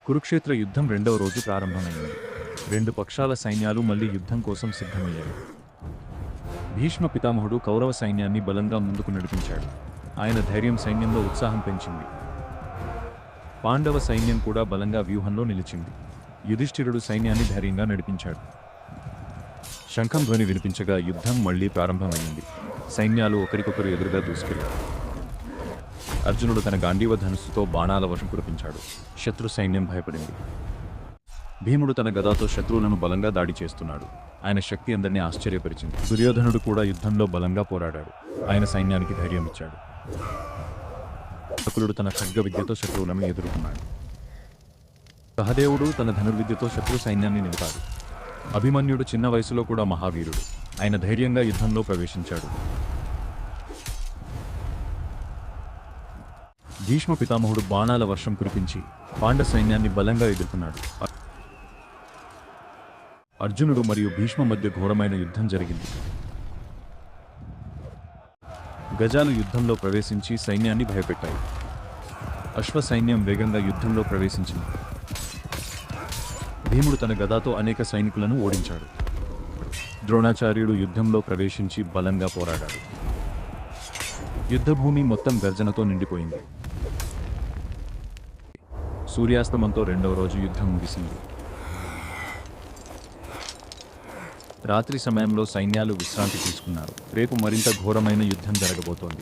కురుక్షేత్ర యుద్ధం రెండవ రోజు ప్రారంభమైంది. రెండు పక్షాల సైన్యాలు మళ్లీ యుద్ధం కోసం సిద్ధమయ్యాయి. భీష్మ పితామహుడు కౌరవ సైన్యాన్ని బలంగా ముందుకు నడిపించాడు. ఆయన ధైర్యం సైన్యంలో ఉత్సాహం పెంచింది. పాండవ సైన్యం కూడా బలంగా వ్యూహంలో నిలిచింది. యుధిష్ఠిరుడు సైన్యాన్ని ధైర్యంగా నడిపించాడు. శంఖం ధ్వని వినిపించగా యుద్ధం మళ్లీ ప్రారంభమైంది. సైన్యాలు ఒకరికొకరు ఎదురుగా దూసుకెళ్లారు. అర్జునుడు తన గాంధీవ ధనుస్సుతో బాణాల వర్షం కురిపించాడు. శత్రు సైన్యం భయపడింది. భీముడు తన గదాతో శత్రువులను బలంగా దాడి చేస్తున్నాడు. ఆయన శక్తి అందరినీ ఆశ్చర్యపరిచింది. దుర్యోధనుడు కూడా యుద్ధంలో బలంగా పోరాడాడు. ఆయన సైన్యానికి ధైర్యం ఇచ్చాడు. నకులుడు తన ఖడ్గ విద్యతో శత్రువులను ఎదుర్కొన్నాడు. సహదేవుడు తన ధనుర్విద్యతో శత్రు సైన్యాన్ని నిలిపాడు. అభిమన్యుడు చిన్న వయసులో కూడా మహావీరుడు. ఆయన ధైర్యంగా యుద్ధంలో ప్రవేశించాడు. భీష్మ పితామహుడు బాణాల వర్షం కురిపించి పాండవ సైన్యాన్ని బలంగా ఎదుర్కొన్నాడు. అర్జునుడు మరియు భీష్మ మధ్య ఘోరమైన యుద్ధం జరిగింది. గజాలు యుద్ధంలో ప్రవేశించి సైన్యాన్ని భయపెట్టాయి. అశ్వ సైన్యం వేగంగా యుద్ధంలో ప్రవేశించింది. భీముడు తన గదాతో అనేక సైనికులను ఓడించాడు. ద్రోణాచార్యుడు యుద్ధంలో ప్రవేశించి బలంగా పోరాడాడు. యుద్ధభూమి మొత్తం గర్జనతో నిండిపోయింది. సూర్యాస్తమంతో రెండవ రోజు యుద్ధం ముగిసింది. రాత్రి సమయంలో సైన్యాలు విశ్రాంతి తీసుకున్నారు. రేపు మరింత ఘోరమైన యుద్ధం జరగబోతోంది.